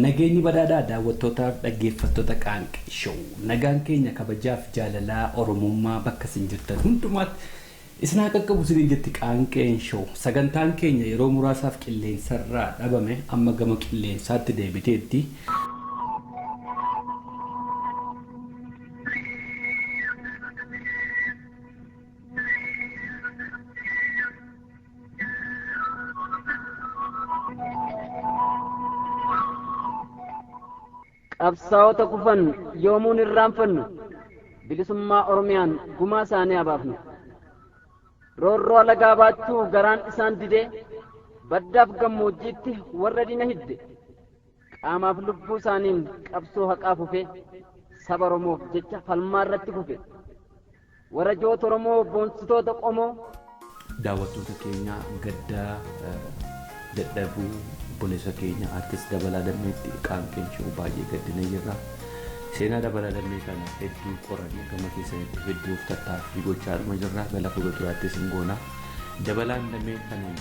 nageenyi badhaadhaa daawwattootaaf dhaggeeffattoota Qaanqee Show nagaan keenya kabajaaf jaalalaa oromummaa bakka isin jirtan hundumaatti isna qaqqabu isin jetti Qaanqee Show sagantaan keenya yeroo muraasaaf qilleensarraa dhabame amma gama qilleensaatti deebiteetti. Absaawota kufan yoomuun irraanfannu bilisummaa Oromiyaan gumaa isaanii abaafnu roorroo alagaa baachuu garaan isaan didee baddaaf gammoojjiitti warra dina hidde qaamaaf lubbuu isaaniin qabsoo haqaa fufe saba Oromoof jecha falmaa irratti fufe warra joota Oromoo boonsitoota qomoo daawwattoota keenya gaddaa dadhabuu Polisi keenya artist dabalaa dammeetti Qaanqee Show baay'ee gaddina jirra. Seenaa dabalaa dammee kana hedduu qorannee gama keessatti hedduuf tattaaffii gochaa jirra. Gala fuulduraatti isin goona. Dabalaan dammee kana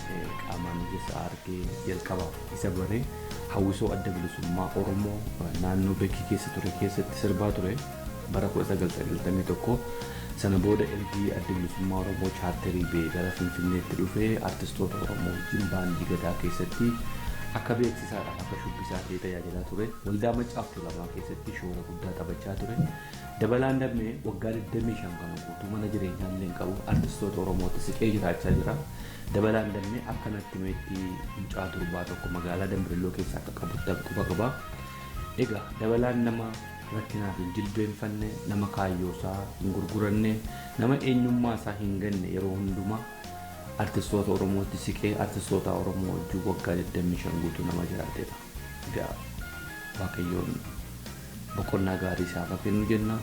qaamaan keessa argee jalqaba isa baree hawwisoo adda bilisummaa Oromoo naannoo Beekii keessa ture keessatti sirbaa ture bara 1991 sana booda ergi adda bilisummaa Oromoo chaarterii bee gara Finfinneetti dhufee artistoota Oromoo wajjin baandii gadaa keessatti akka beeksisaadha akka shubbisaa ta'ee tajaajilaa ture waldaa Maccaaf Tuulamaa keessatti shoora guddaa taphachaa ture dabalaan dammee waggaa 25 kan guutuu mana jireenyaa illee qabu artistoota Oromootti siqee jiraachaa jira dabalaan dammee akkanatti meetti mucaa durbaa tokko magaalaa Dambiloo keessa akka qabutti quba qaba egaa dabalaan nama rakkinaaf hin jilbeenfanne nama kaayyoosaa hin gurguranne nama eenyummaa isaa hin ganne yeroo hundumaa artistoota Oromootti siqee artistoota Oromoo wajjin waggaa 25 guutuu nama jiraatedha. Egaa Waaqayyoon boqonnaa gaarii isaaf kennu jenna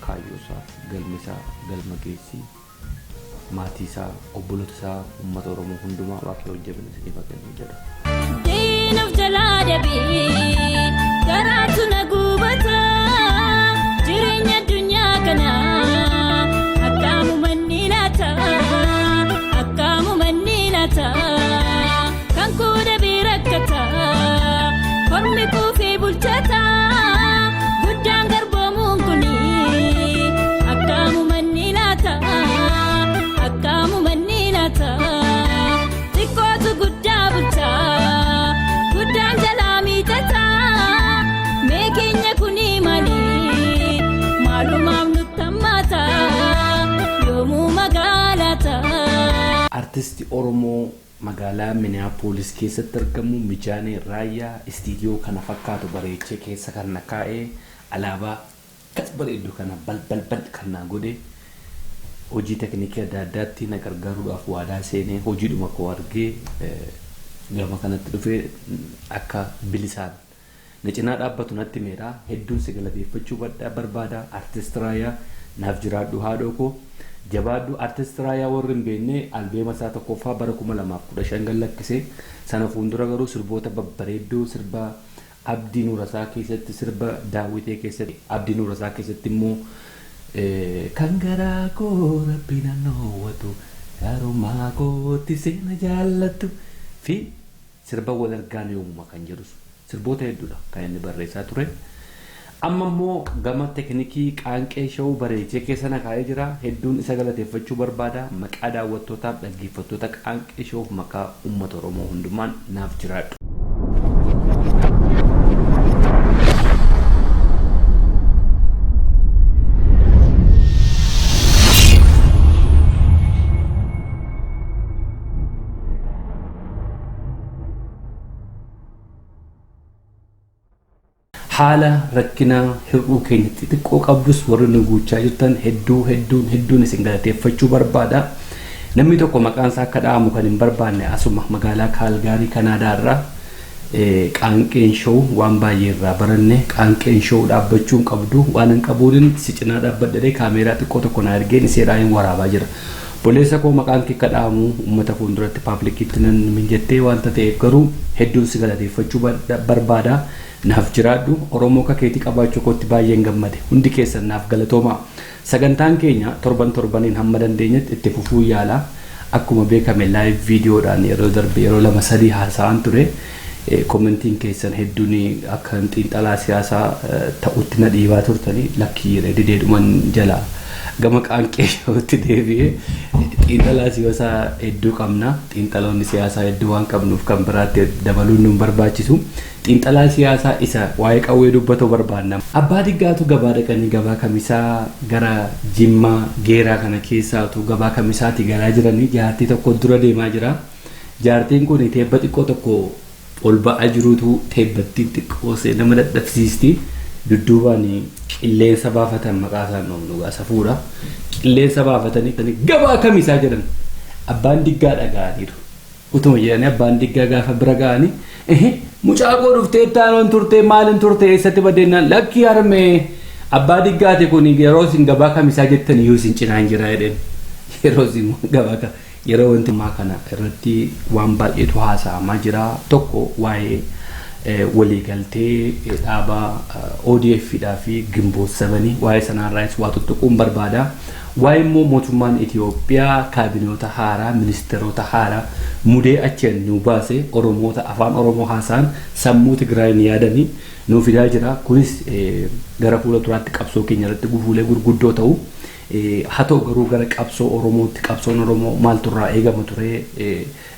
kaayyoosaa galmisaa galma geessii maatii isaa obboloota isaa uummata Oromoo hundumaa Waaqayyoon jabina isiniif kennu jedha. Diinuuf jalaa dabii garaatu na gubata jireenya addunyaa kanaa akkaamu manni laata. Kan kuda birakata Hormi Qophii bulchata Guddaan garboomuun kuni Akkaamu manni laata Akkaamu manni laata Xiqqootu guddaa bulcha Guddaan jalaa miidhata Mee keenya kuni maali Maalumaaf nutti hammaata Yoomuu magaalata Artisti Oromoo magaalaa Minneapolis keessatti argamu mijaanee raayyaa istiidiyoo kana fakkaatu bareechee keessa kan naqaa'ee alaabaa kas bareedu kana balbal kan godhe hojii tekniikii adda addaatti na gargaaruudhaaf waadaa seenee hojiidhuma koo argee gama kanatti dhufee akka bilisaan na cinaa dhaabbatu natti meera hedduun si galateeffachuu barbaada artist raayyaa naaf jiraadhu haadhoo koo jabaadhu artist raayyaa warri hin beekne albeema isaa tokkoffaa bara 2015 gallakkise sana fuuldura garuu sirboota babbareeddoo sirba Abdii Nuurasaa keessatti sirba Daawitee keessatti Abdii Nuurasaa keessatti immoo kan garaa koo rabbiin anoowwatu garumaa kootti seena jaallattu fi sirba wal argaan yoomuma kan jedhu sirboota hedduudha kan inni barreessaa ture. Amma immoo gama tekniikii Qaanqee Show bareechee keessa naqaa'ee jira hedduun isa galateeffachuu barbaada maqaa daawwattootaaf dhaggeeffattoota Qaanqee Show maqaa uummata Oromoo hundumaan naaf jiraadhu. haala rakkina hir'uu keenyatti xiqqoo qabdus warri nu guuchaa jirtan hedduun isin galateeffachuu barbaada. Namni tokko maqaan isaa akka dhaamu kan hin barbaanne asuma magaalaa Kaalgaarii Kanaadaa irraa Qaanqee Show waan baay'ee irraa baranne Qaanqee Show dhaabbachuun qabdu waan hin qabuudin si cinaa dhaabbadhee kaameeraa xiqqoo tokko na argeen iseedhaan waraabaa jira. Boleessa koo maqaan kee akka dhaamu uummata fuulduratti paablikiitti nan minjettee wanta ta'eef garuu hedduun si galateeffachuu barbaada. Naaf jiraadhu Oromoo ka keetii qabaachuu kootti baay'een gammade hundi keessan naaf galatooma. Sagantaan keenya torbaniin hamma dandeenyetti itti fufuu yaala akkuma beekame live videoodhaan yeroo darbe yeroo lama sadii haasa'an ture commenting keessan hedduun akka xiinxalaa siyaasaa ta'utti na dhiibaa turtanii lakkii diddeeduman jala gama qaanqee showutti deebi'ee xiinxalaa siyaasaa hedduu qabna xiinxaloonni siyaasaa hedduu waan qabnuuf kan biraatti dabaluun nu barbaachisu xiinxalaa siyaasaa isa waa'ee qawwee dubbatoo barbaanna abbaa diggaatu gabaa dhaqanii gabaa kamisaa gara Jimmaa Geeraa kana keessaatu gabaa kamisaatti galaa jiranii jaartii tokko dura deemaa jira jaartiin kun teebba xiqqoo tokko ol ba'aa jirutu teebbattiin xiqqoosee nama dadhabsiisti dudduubaan qilleensa baafatan maqaa isaan nu gaasafuudha qilleensa baafatanii gabaa kamisaa jedhan abbaan diggaa dhaga'aniiru utuma jedhanii abbaan diggaa gaafa bira ga'anii mucaaqoo dhuftee taanoon turtee maalin turtee eessatti badeennaan lakkii harmee abbaa diggaate kun yeroo isin gabaa kamisaa jettan iyyuu isin cinaan jira jedheen yeroo isin gabaa yeroo wanti maa kana irratti waan baay'eetu haasa'amaa jira tokko waa'ee waliigaltee dhaaba ODF dhaa fi Gimboot 7 waa'ee sanarraas waa tuttuquun barbaada waa'ee immoo mootummaan Itoophiyaa kaabinoota haaraa ministeerota haaraa mudee achiin nu baase Oromoota afaan Oromoo haasaan sammuu Tigraayin yaadanii nu fidaa jira kunis gara fuula duraatti qabsoo keenya irratti gufuulee gurguddoo ta'u haa ta'u garuu gara qabsoo Oromootti qabsoon Oromoo maaltu irraa eegama ture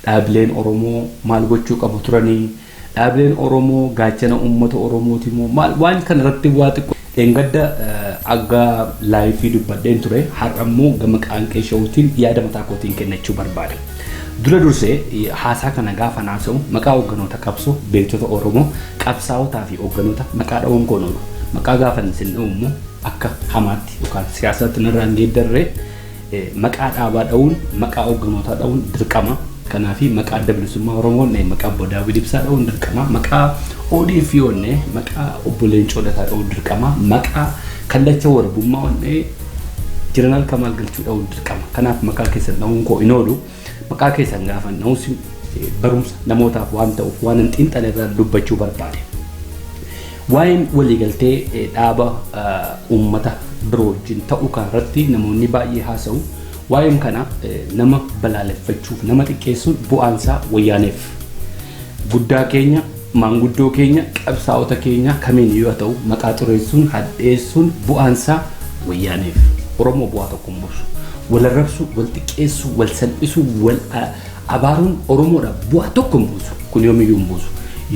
dhaabileen Oromoo maal gochuu qabu turanii dhaabileen Oromoo gaachana uummata Oromooti moo maal waan kana irratti waa xiqqoo engadda agga laayifii dubbadheen ture har'ammoo gama qaanqee showuutiin yaada mataa kootiin kennachuu barbaada dura dursee haasaa kana gaafa naasa'u maqaa hogganoota qabsoo beektota Oromoo qabsaa'otaa fi hogganoota maqaa dha'uun koonolu maqaa gaafa isin dha'ummoo akka hamaatti yookaan siyaasatti narraan geeddarree maqaa dhaabaa dha'uun maqaa hogganoota dha'uun dirqama kanaafi maqaa adda bilisummaa Oromoo maqaa Obbo Daawit Ibsaa dha'uun dirqama maqaa ODF maqaa Obbo Leencoo Lataa dha'uun dirqama maqaa kallacha warbummaa Jeneraal Kamaal Galchuu dha'uun dirqama kanaaf maqaa keessan dha'uun koo inoolu maqaa keessan gaafa na'us barumsa namootaaf waan ta'uuf waan xiinxala irraa dubbachuu barbaade waa'een waliigaltee dhaaba uummata biroo wajjin ta'uu kanarratti namoonni baay'ee haasa'u waa'een kana nama balaaleffachuuf nama xiqqeessuun bu'aansaa wayyaaneef guddaa keenya maanguddoo keenya qabsaa'ota keenya kamiin yoo ta'u maqaa xureessuun hadheessuun bu'aansaa wayyaaneef Oromoo bu'aa tokko hin buusu wal arrabsu wal xiqqeessu wal salphisu wal abaaruun Oromoodhaaf bu'aa tokko hin buusu kun yoomiyyuu hin buusu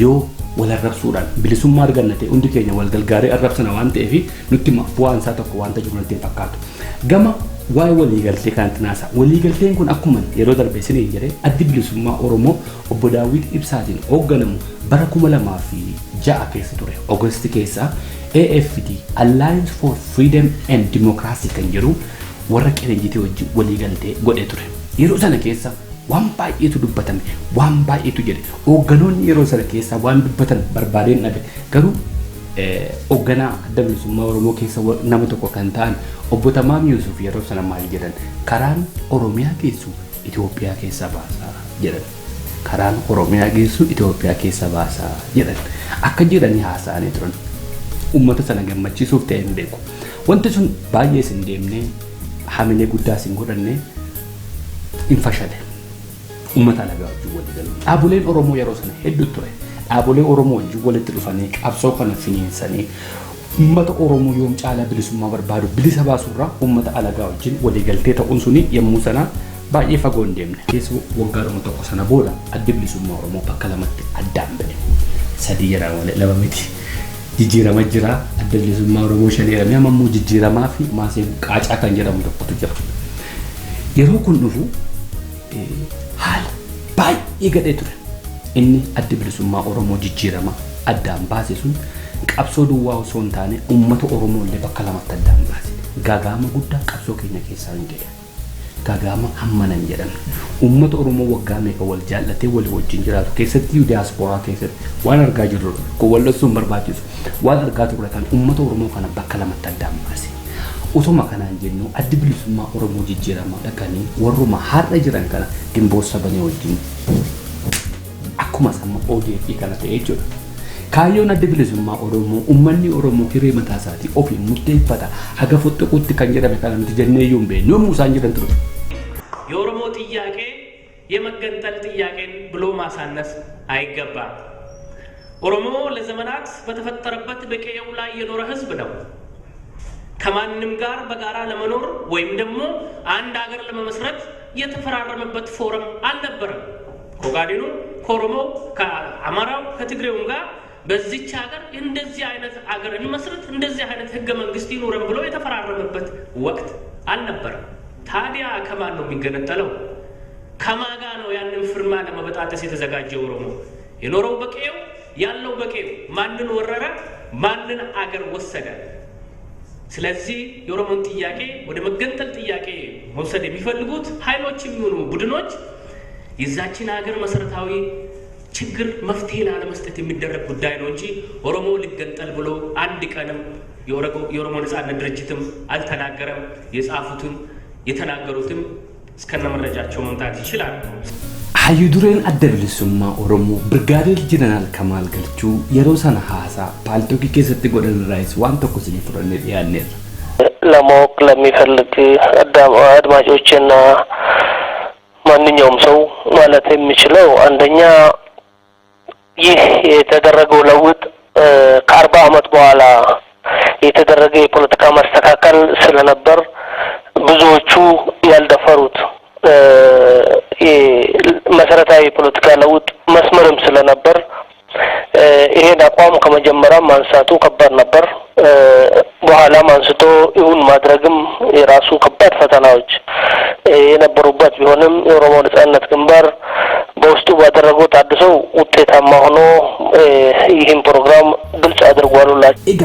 yoo wal arrabsuudhaan bilisummaa argannate hundi keenya wal galgaaree arrabsana waan ta'eef nutti bu'aansaa tokko waan ta'u nutti hin fakkaatu gama waa'ee waliigaltee kanatti naasa waliigalteen kun akkuma yeroo darbee isin jedhee addi bilisummaa Oromoo Obbo Daawit Ibsaatiin hoogganamu bara 2006 keessa ture August keessa AFD Alliance for Freedom and Democracy kan jedhu warra qeenjitii wajjin waliigaltee godhee ture yeroo sana keessa waan baay'eetu dubbatame waan baay'eetu jedhe hoogganoonni yeroo sana keessa waan dubbatan barbaadeen dhabe garuu hoogganaa adda bilisummaa Oromoo keessa nama tokko kan ta'an Obbo Tamaam Yuusuf yeroo sana maal jedhan karaan Oromiyaa geessu Itoophiyaa keessa baasaa jedhan karaan Oromiyaa geessu Itoophiyaa keessa baasaa jedhan akka jedhanii haasa'anii turan uummata sana gammachiisuuf ta'e hin beeku wanti sun baay'ee sin deemnee hamilee guddaa sin godhanne hin fashale uummata alagaa wajjin waliin galu dhaaboleen Oromoo yeroo sana hedduu ture dhaabolee Oromoo wajjin walitti dhufanii qabsoo kana finiinsanii uummata Oromoo yoom caalaa bilisummaa barbaadu bilisa baasurraa uummata alagaa wajjin waliigaltee ta'uun suni yommuu sana baay'ee fagoo hin deemne keessa waggaadhuma tokko sana booda addi bilisummaa Oromoo bakka lamatti addaan ba'e sadii jedhaa malee lama miti jijjiirama jira adda bilisummaa Oromoo shaneeramee ammoo jijjiiramaa fi maasee qaacaa kan jedhamu tokkotu jira yeroo kun dhufu haala baay'ee gadhee ture inni adda bilisummaa Oromoo jijjiirama addaan baase sun qabsoo duwwaa osoo hin taane uummata Oromoo illee bakka lamatti addaan baase gaagama guddaa qabsoo keenya keessaa hin jedhe gaagama hammanan jedhan uummata Oromoo waggaa meeqa wal jaallatee walii wajjin jiraatu keessatti diaasporaa keessatti waan argaa jirru kun wal'asuun barbaachisu waan argaa turre kan uummata Oromoo kana bakka lamatti addaan baase utuma kanaan jennu addi bilisummaa Oromoo jijjiirama dhaqanii warruma har'a jiran kana Gimboot 7 wajjin akkuma samma ODF kana ta'ee jira kaayyoon addi bilisummaa Oromoo uummanni Oromoo hiree mataa isaatii ofii murteeffata haga foxxoquutti kan jedhame kana nuti jennee yoo hin beeknu yommuu isaan jedhan ture የኦሮሞ ጥያቄ የመገንጠል ጥያቄን ብሎ ማሳነስ አይገባም ኦሮሞ ለዘመናት በተፈጠረበት በቀየው ላይ የኖረ ህዝብ ነው። ከማንም ጋር በጋራ ለመኖር ወይም ደግሞ አንድ ሀገር ለመመስረት የተፈራረመበት ፎረም አልነበረም። ከኦጋዴኑ፣ ከኦሮሞ፣ ከአማራው፣ ከትግሬውም ጋር በዚች ሀገር እንደዚህ አይነት ሀገር እንመስረት እንደዚህ አይነት ህገ መንግስት ይኖረን ብሎ የተፈራረመበት ወቅት አልነበረም። ታዲያ ከማን ነው የሚገነጠለው? ከማጋ ነው ያንን ፍርማ ለመበጣጠስ የተዘጋጀው? ኦሮሞ የኖረው በቀየው ያለው በቀየው ማንን ወረረ? ማንን አገር ወሰደ? ስለዚህ የኦሮሞን ጥያቄ ወደ መገንጠል ጥያቄ መውሰድ የሚፈልጉት ኃይሎች የሚሆኑ ቡድኖች የዛችን ሀገር መሰረታዊ ችግር መፍትሄ ላለመስጠት የሚደረግ ጉዳይ ነው እንጂ ኦሮሞ ሊገንጠል ብሎ አንድ ቀንም የኦሮሞ ነጻነት ድርጅትም አልተናገረም። የጻፉትም የተናገሩትም እስከነ መረጃቸው መምጣት ይችላል። Hayyuudureen adda bilisummaa Oromoo Birgaadeer Jeneraal Kamaal Galchuu yeroo sana haasaa paaltokii keessatti godhan irraas waan tokko isinii fudhannee dhiyaanneerra. ለማወቅ ለሚፈልግ አድማጮችና ማንኛውም ሰው ማለት የሚችለው አንደኛ ይህ የተደረገው ለውጥ ከ40 ዓመት በኋላ የተደረገ የፖለቲካ ማስተካከል ስለነበር ብዙዎቹ ያልደፈሩት መሰረታዊ ፖለቲካ ለውጥ መስመርም ስለነበር ይሄን አቋም ከመጀመሪያ ማንሳቱ ከባድ ነበር። በኋላ ማንስቶ ይሁን ማድረግም የራሱ ከባድ ፈተናዎች የነበሩበት ቢሆንም የኦሮሞ ነጻነት ግንባር በውስጡ ባደረገው ታድሶ ውጤታማ ሆኖ ይህን ፕሮግራም ግልጽ አድርጓሉላችሁ። ኤጋ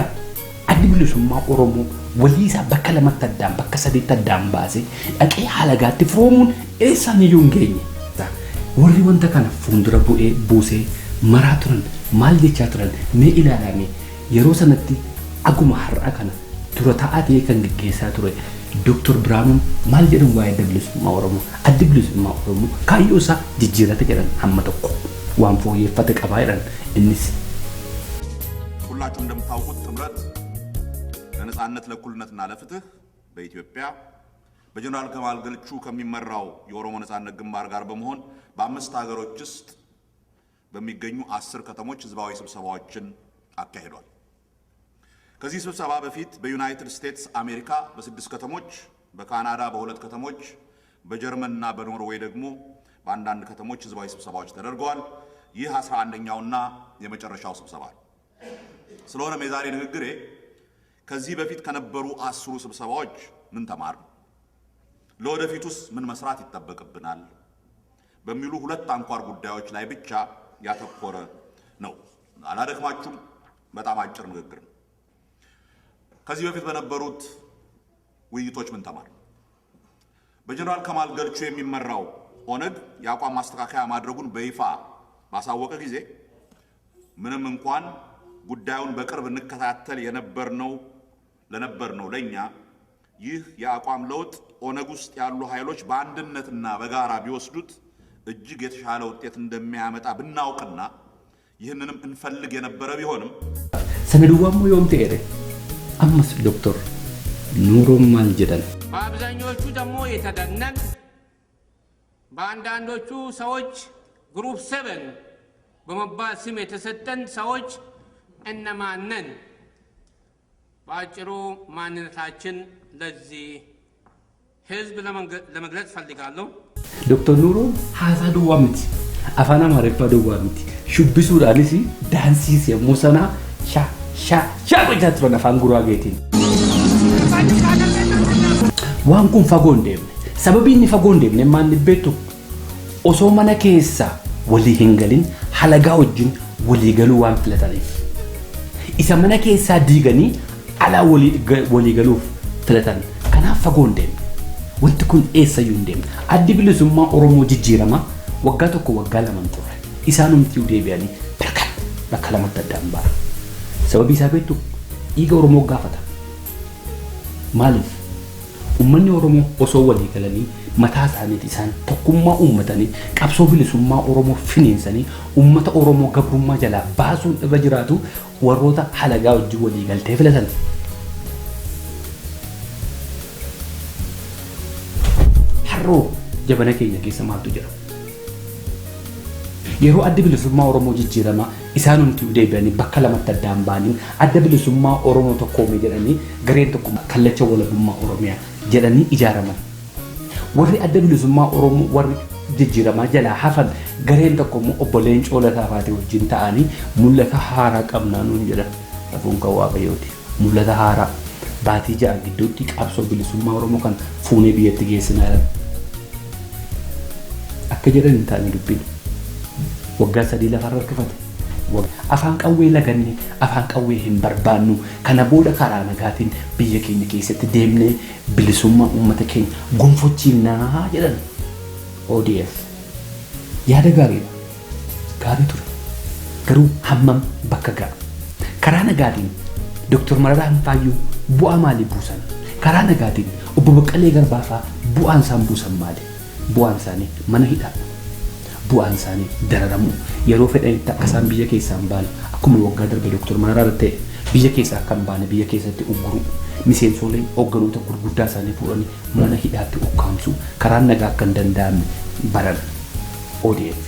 addi bilisummaa Oromoo walii isaa bakka lamatti addaan bakka sadiitti addaan baasee dhaqee halagaatti firoomuun eessaan iyyuu hin geenye. Warri wanta kana fuuldura buusee maraa turan maal jechaa turan mee ilaalame yeroo sanatti aguma har'a kana dura taa'atee kan gaggeessaa ture Dr. Biranuun maal jedhan waa'ee adda bilisummaa Oromoo addi bilisummaa Oromoo kaayyoo isaa jijjiirate jedhan hamma tokko waan fooyyeffate qabaa jedhan innis ሁላችሁም እንደምታውቁት ጥምረት ለነጻነት ለእኩልነትና ለፍትህ በኢትዮጵያ በጀነራል ከማል ገልቹ ከሚመራው የኦሮሞ ነጻነት ግንባር ጋር በመሆን በ5 ሀገሮች ውስጥ በሚገኙ 10 ከተሞች ህዝባዊ ስብሰባዎችን አካሂዷል። ከዚህ ስብሰባ በፊት በዩናይትድ ስቴትስ አሜሪካ በ6 ከተሞች፣ በካናዳ በ2 ከተሞች፣ በጀርመንና በኖርዌይ ደግሞ በአንዳንድ ከተሞች ህዝባዊ ስብሰባዎች ተደርገዋል። ይህ 11ኛውና የመጨረሻው ስብሰባ ነው። ስለሆነም የዛሬ ንግግሬ ከዚህ በፊት ከነበሩ 10 ስብሰባዎች ምን ተማርን፣ ለወደፊቱስ ምን መስራት ይጠበቅብናል በሚሉ ሁለት አንኳር ጉዳዮች ላይ ብቻ ያተኮረ ነው። አላደክማችሁም፣ በጣም አጭር ንግግር ነው። ከዚህ በፊት በነበሩት ውይይቶች ምን ተማርን? በጀነራል ከማል ገልቹ የሚመራው ኦነግ የአቋም ማስተካከያ ማድረጉን በይፋ ባሳወቀ ጊዜ ምንም እንኳን ጉዳዩን በቅርብ እንከታተል ለነበርነው ለኛ ይህ የአቋም ለውጥ ኦነግ ውስጥ ያሉ ኃይሎች በአንድነትና በጋራ ቢወስዱት እጅግ የተሻለ ውጤት እንደሚያመጣ ብናውቅና ይህንንም እንፈልግ የነበረ ቢሆንም ሰነዱዋሙ የomte ere አምስ ዶክተር ኑሮም ማልጀደን በአብዛኞቹ ደግሞ የተደነን በአንዳንዶቹ ሰዎች ግሩፕ 7 በመባል ስም የተሰጠን ሰዎች እነማንን ባጭሩ ማንነታችን ለዚህ ህዝብ ለመግለጽ ፈልጋለሁ። ዶክተር ኑሮ ሀሳ ዱዋምቲ አፋና ማረፋ ዱዋምቲ ሹብሱዳንሲ ዳንሲስ የሙሰና ሻ ቆይታትሮ ነፋንጉራ ጌቲን ዋንኩን ፈጎንዴም ሰበቢኒ ፈጎንዴም ነማንቤቱ ኦሶማና ኬሳ ወሊ ሂንገሊን ሐለጋ ወጅን ወሊ ገሉ ዋን ፍለታሊፍ isa mana keessa diiganii ala walii galuuf filatan kanaaf fagoon deemne wanti kun eessayyuu hin deemne addi bilisummaa Oromoo jijjiirama waggaa tokko waggaa lama turre isaanumtii deebi'anii bakka lamatti addaan ba'a sababii isaa beektu dhiiga Oromoo gaafata maaliif ummanni Oromoo osoo walii galanii mataa isaaniitti isaan tokkummaa uummatanii qabsoo bilisummaa Oromoo finiinsanii ummata Oromoo gabrummaa jalaa baasuun irra jiraatu warroota halagaa wajjin walii galtee filatan. Harroo jabana keenya keessa maaltu jira? yeroo adda bilisummaa Oromoo jijjiirama isaan hundi deebi'anii bakka lamatti addaan ba'anii adda bilisummaa Oromoo tokkoomee jedhanii gareen tokko kallacha walabummaa Oromiyaa jedhanii ijaaraman. Warri adda bilisummaa Oromoo warri jijjiiramaa jalaa hafan gareen tokko immoo obbo Leencoo Lataafaati wajjin ta'anii mul'ata haaraa qabnaa nuun jedhan. Lafuun kan Waaqayyooti. Mul'ata haaraa baatii ja'a gidduutti qabsoo bilisummaa Oromoo kan fuunee biyyatti geessinaa jiran. Akka jedhan hin taane dubbiin. Waggaa 3 lafarra harkifate. Afaan qawwee laganne afaan qawwee hin barbaannu kana booda karaa nagaatiin biyya keenya keessatti deemnee bilisummaa uummata keenya gonfachiifnaa jedhan. ODF yaada gaariidha. Gaarii ture. Garuu hammam bakka ga'a. Karaa nagaatiin Dr. Mararaan Faayyuu bu'aa maalii buusan? Karaa nagaatiin obbo Baqqalee Garbaafaa bu'aan isaan buusan maali? Bu'aan isaanii mana hidhaa. Bu'aan isaanii dararamuu yeroo fedhanitti akka isaan biyya keessaa hin baane akkuma waggaa darbe Dr. Mararaan ta'e biyya keessaa akka hin baane biyya keessatti ugguru miseensolee hoogganoota gurguddaa isaanii fuudhanii mana hidhaatti ukkaamsu karaan nagaa akka hin danda'amne Barana ODF.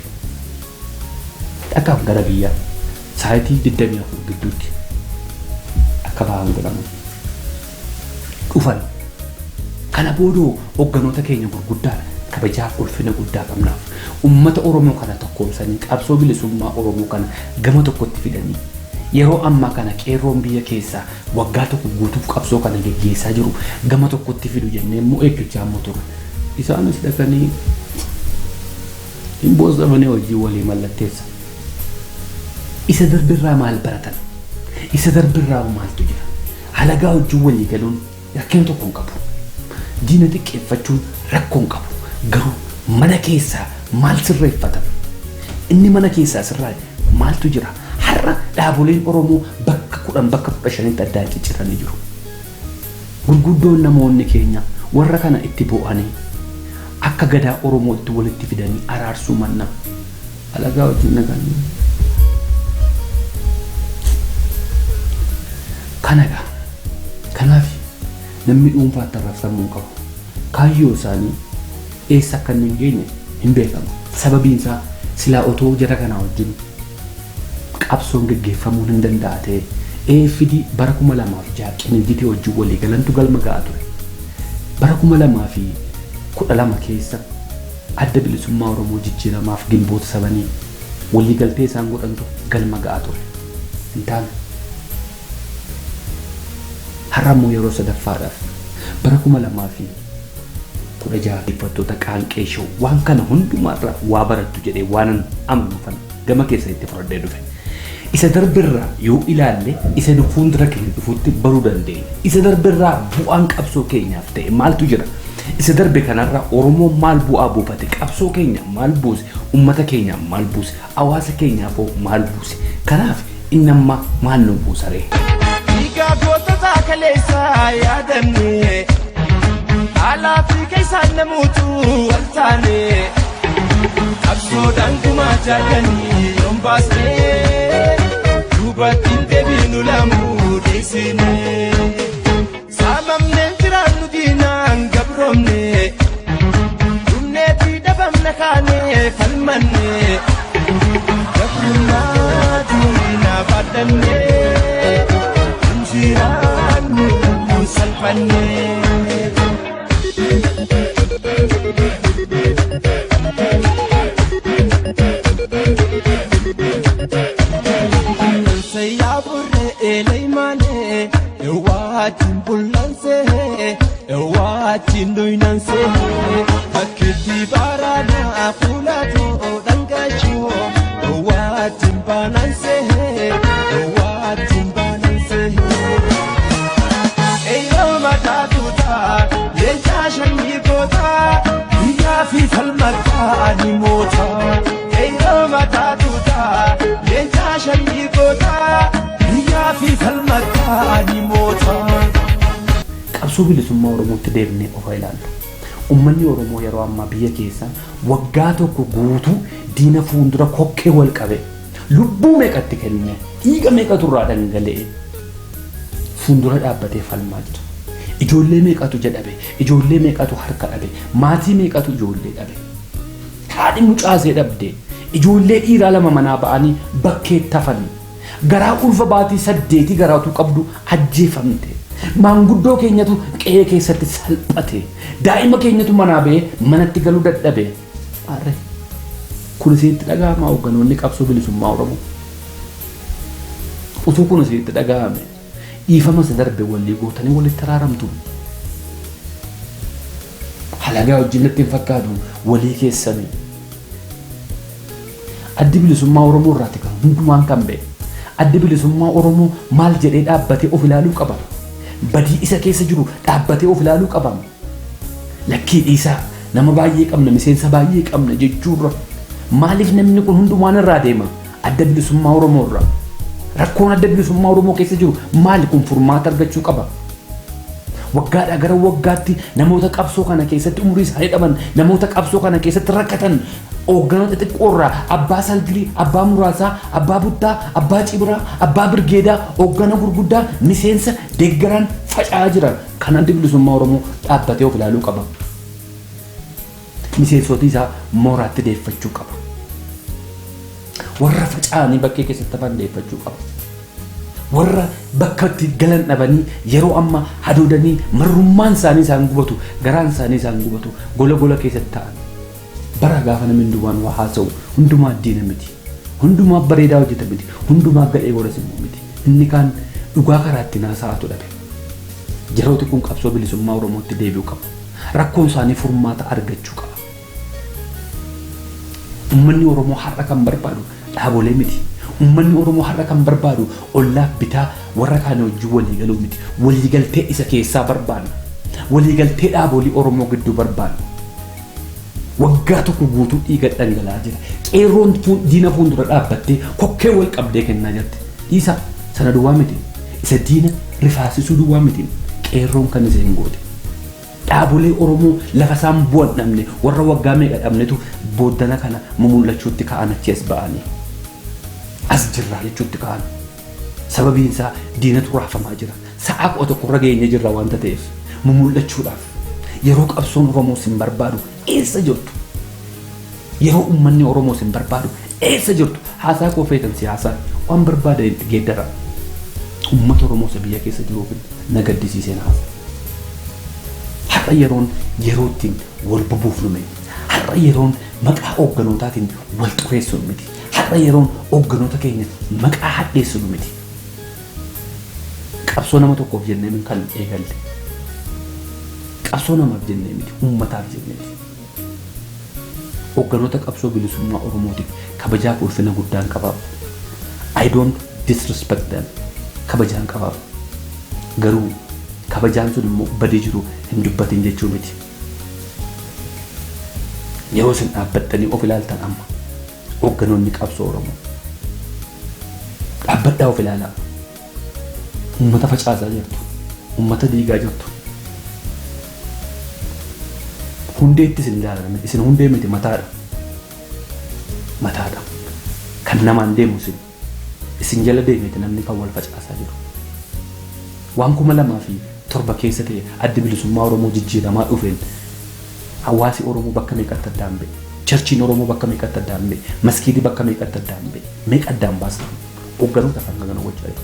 Dhaqaaf gara biyyaa sa'aatii 24 gidduutti akka ba'an godhamu dhufan. Kana boodoo hoogganoota keenya gurguddaa kabajaaf ulfina guddaa qabnaaf ummata Oromoo kana tokkoomsanii qabsoo bilisummaa Oromoo kana gama tokkotti fidanii yeroo ammaa kana qeerroon biyya keessaa waggaa tokko guutuuf qabsoo kana geggeessaa jiru gama tokkotti fidu jennee immoo eeggachaa ture. Isaanis dhaqanii hin boosafanii hojii walii mallatteessa. Isa darbirraa maal baratan? Isa darbirraa maaltu jira? Halagaa hojii walii galuun rakkina tokko hin qabu. Diina xiqqeeffachuun rakkoo hin qabu. Garuu mana keessaa maal sirreeffatan? Inni mana keessaa sirraa maaltu jira? Har'a dhaaboleen Oromoo bakka 10 bakka 15tti addaan cicciranii jiru. Gurguddoon namoonni keenya warra kana itti bo'anii akka gadaa Oromootti walitti fidanii araarsuu manna. Halagaa wajjin naganii. Kanaaf namni dhuunfaatti arrabsamuu qabu. Kaayyoo isaanii eessa akka hin geenye hin beekamu. Sababiin isaa silaa otoo jara kanaa wajjin qabsoon gaggeeffamuun hin danda'a ta'e AFD bara 2006 qinigitee wajjin walii galantu galma ga'a ture. Bara 2012 keessa adda bilisummaa Oromoo jijjiiramaaf gimboota sabanii walii galtee isaan godhantu galma ga'a ture. Hin taane. Har'ammoo yeroo sadaffaadhaaf bara 2016 dhiffattoota qaanqee show waan kana hundumaarraa waa barattu jedhee waanan amnufan gama keessa itti fudhadhee dhufe. Isa darbirraa yoo ilaalle isa fuuldura keenya dhufutti baruu dandeenya. Isa darbirraa bu'aan qabsoo keenyaaf ta'e maaltu jira? Isa darbe kanarraa Oromoon maal bu'aa buufate? Qabsoo keenya maal buuse? Uummata keenya maal buuse? Hawaasa keenyaaf maal buuse? Kanaaf inni amma maal nu buusaree? Gootota kaleessaa yaadannee alaafi keessaan namuutu wal taanee qabsoodhaan gumaa jaallanii yoon baasnee duubattiin deebiinu lamuu dhiisinee saamamneen jiraannu diinaan gabroomnee dhumneetii dhabamna kaanee falmannee gabrummaa diinaa baadhannee Jiranu salpane sayabure eleimane ewatin bulanse ewatin doinanse akiti barana afulato dangacho ewatin bananse ewatin bananse في فالمكان موتا أيما تاتوتا ينتاشا يقوتا هي في فالمكان موتا qabsoo bilisummaa Oromootti deebinee qofa ilaallu. Uummanni Oromoo yeroo ammaa biyya keessa waggaa tokko guutuu diina fuuldura kokkee wal qabe lubbuu meeqatti kenne dhiiga meeqatu irraa dhangala'e fuuldura dhaabbatee falmaa jira. Ijoollee meeqatu jedhabe, ijoollee meeqatu harka dhabe, maatii meeqatu ijoollee dhabe. Haadhi mucaasee dhabde, ijoollee dhiiraa lama manaa ba'anii bakkeetti hafanii garaa ulfa baatii 8 garaatu qabdu ajjeefamte. Maanguddoo keenyatu qe'ee keessatti salphate. Daa'ima keenyatu manaa ba'ee manatti galuu dadhabe. Arre kun isitti dhaga'ama hoogganoonni qabsoo bilisummaa Oromoo. Utuu kun isitti dhaga'ame dhiifama isa darbe walii gootanii walitti araaramtu. Halagaa wajjin natti hin fakkaatu walii keessanii. Addi bilisummaa Oromoo irraati kan hundumaan kan ba'e. Addi bilisummaa Oromoo maal jedhee dhaabbatee of ilaaluu qaba. Badii isa keessa jiru dhaabbatee of ilaaluu qaba. Lakkii dhiisaa nama baay'ee qabna miseensa baay'ee qabna jechuurra maaliif namni kun hundumaan irraa deema? Adda bilisummaa Oromoo irraa. Rakkoon adda bilisummaa Oromoo keessa jiru maali kun furmaata argachuu qaba? Waggaadhaa gara waggaatti namoota qabsoo kana keessatti umurii isaanii dhaban, namoota qabsoo kana keessatti rakkatan, hoogganoota xixiqqoorraa abbaa salgirii, abbaa muraasaa, abbaa buttaa, abbaa cibiraa, abbaa birgeedaa, hooggana gurguddaa, miseensa deeggaraan faca'aa jiran kan adda bilisummaa Oromoo dhaabbatee of ilaaluu qaba. Miseensota isaa mooraatti deeffachuu qaba. Warra faca'anii bakkee keessatti hafan deeffachuu qaba. Warra bakka itti galan dhabanii yeroo amma hadoodanii marrummaan isaanii isaan gubatu, garaan isaanii isaan gubatu, gola gola keessatti ta'an. Bara gaafa namni hundumaan waa haasa'u hundumaa diina miti. Hundumaa bareedaa hojjeta miti. Hundumaa gadhee godhas immoo miti. Inni kaan dhugaa karaa itti haasa'atu dhabe. Yerooti kun qabsoo bilisummaa Oromootti deebi'uu qaba. Rakkoon isaanii furmaata argachuu qaba. Uummanni Oromoo har'a kan barbaadu dhaabolee miti. Uummanni Oromoo har'a kan barbaadu ollaa bitaa warra kaan wajjin waliigaluu miti. Waliigaltee isa keessaa barbaadu. Waliigaltee dhaabolee Oromoo gidduu barbaadu. Waggaa tokko guutuu dhiiga dhangala'aa jira. Qeerroon diina fuuldura dhaabbattee kokkee wal qabdee kennaa jirti. Dhiisa sana duwwaa miti. Isa diina rifaasisuu duwwaa miti. Qeerroon kan isa hin goote. Dhaabolee Oromoo lafa isaan bu'an dhabne warra waggaa meeqa dhabnetu booddana kana mul'achuutti ka'an achi as ba'anii. As jirraa jechuutti ka'an. Sababiin isaa diinatu raafamaa jira. Sa'aa qofa tokkorra geenye jirra waanta ta'eef mul'achuudhaaf. Yeroo qabsoon Oromoo sin barbaadu eessa jirtu? Yeroo uummanni Oromoo sin barbaadu eessa jirtu? Haasaa koo feetan siyaasaa waan barbaadan itti geeddara. Uummata Oromoo isa biyya keessa jiruuf na gaddisiiseen haasa. Har'a yeroon yerootiin wal bubuufnu miti. Har'a yeroon maqaa hoogganootaatiin wal xureessinu miti. Har'a yeroon hoogganoota keenya maqaa hadheessinu miti. Qabsoo nama tokkoof jennee min kan eegalle. Qabsoo namaaf jennee miti, uummataaf jennee miti. Hoogganoota qabsoo bilisummaa Oromootiif kabajaa fi ulfina guddaan qabaaf. I don't disrespect them. Kabajaan qabaaf. Garuu kabajaan sun immoo badee jiru hin dubbatin jechuu miti. Yeroo isin dhaabbattanii of ilaaltan amma hoogganoonni qabsoo Oromoo dhaabbadhaa of ilaalaa. Uummata facaasaa jirtu. Uummata diigaa jirtu. Hundeetti isin ilaalame. Isin hundee miti mataadha. Mataadha. Kan namaan deemu isin jala deemete namni kan wal facaasaa jiru. Waan 2007 keessa ta'e adda bilisummaa Oromoo jijjiiramaa dhufeen hawaasi Oromoo bakka meeqatti addaan ba'e. Churchiin Oromoo bakka meeqatti addaan ba'e. Maskiidii bakka meeqatti addaan ba'e. Meeqa addaan baasan hoogganoota kan kana gochaa jiru.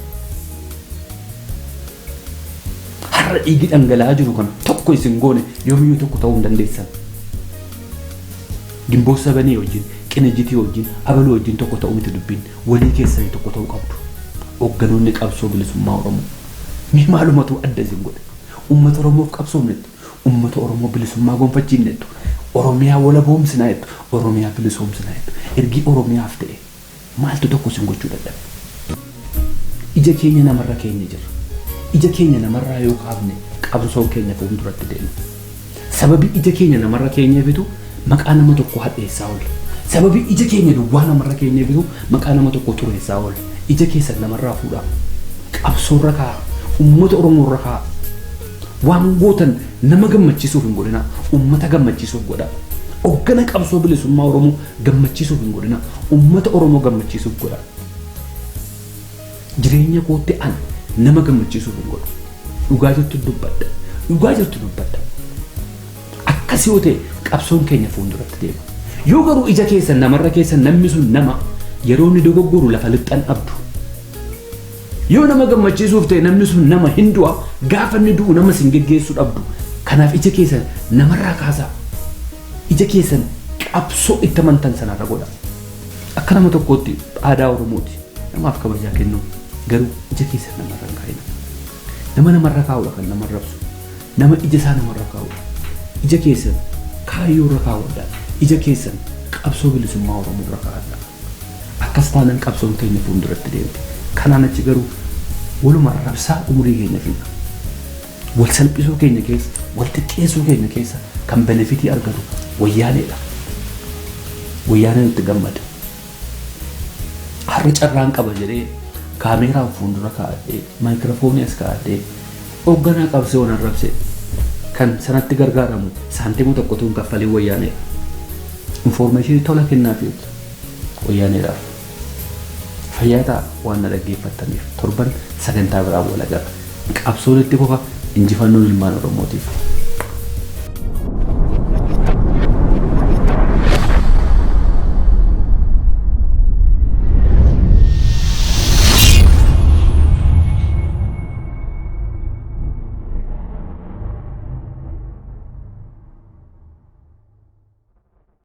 Har'a dhiigi dhangala'aa jiru kan tokko isin goone yoomiyyuu tokko ta'uu hin dandeessan. Gimboo sabanii wajjin, qinajjitii wajjin, abaluu wajjin tokko ta'uu miti dubbiin walii keessanii tokko ta'uu qabdu. Hoogganoonni qabsoo bilisummaa Oromoo. Mi maalumatu adda isin godhe. Uummata Oromoof qabsoomnettu. Uummata Oromoo bilisummaa gonfachiifnettu. Oromiyaa wala boomsinaa jettu. Oromiyaa bilisoomsinaa jettu. Ergi Oromiyaaf ta'e maaltu tokko isin gochuu dadhabe. Ija keenya namarra keenya jira. Ija keenya namarraa yoo qaabne qabsoo keenya fuulduratti deema. Sababii ija keenya namarra keenya bitu maqaa nama tokko hadheessaa oola. Sababii ija keenya duwwaa namarra keenya bitu maqaa nama tokko xureessaa oola. Ija keessan namarraa fuudhaa. Qabsoorra kaa. Uummata Oromoo irra kaa. Waan gootan nama gammachiisuuf hin godhina. Uummata gammachiisuuf godha. Hooggana qabsoo bilisummaa Oromoo gammachiisuuf hin godhina. Uummata Oromoo gammachiisuuf godha. Jireenya kootti an nama gammachiisuuf hin godhu. Dhugaa jirtu dubbadha. Dhugaa jirtu dubbadha. Akkas yoo ta'e qabsoon keenya fuulduratti deema. yoo garuu ija keessan namarra keessan namni sun nama yeroo inni dogoggoru lafa lixxan abdu yoo nama gammachiisuuf ta'e namni sun nama hindu'a gaafa inni du'u nama sin geggeessuu dhabdu kanaaf ija keessan namarraa kaasaa ija keessan qabsoo itti amantan sanarra godha akka nama tokkootti aadaa Oromooti namaaf kabajaa kennu garuu ija keessan namarra kaa'ina namarra kaa'udha kan nama rabsu nama ija isaa namarra kaa'udha ija keessan kaayyoo irra kaa'udha ija keessan qabsoo bilisummaa Oromoo irra kaa'adha akkas taanaan qabsoon keenya fuulduratti deemti kanaan achi garuu waluma rabsaa umurii keenya fiina wal salphisuu keenya keessa wal xiqqeessuu keenya keessa kan benefitii argatu wayyaaneedha wayyaaneen itti gammada har'a carraan qaba jedhee kaameeraan fuuldura kaa'adhee maayikiroofoonii as kaa'adhee hoogganaa qabsee waan arrabse kan sanatti gargaaramu saantimoo tokkotuun kaffalee wayyaaneedha information tola kennaaf wayyaaneedhaaf fayyaa ta'a waan na dhaggeeffattaniif torban sagantaa biraa wal agarra qabsoon itti fufa injifannoon ilmaan Oromootiif.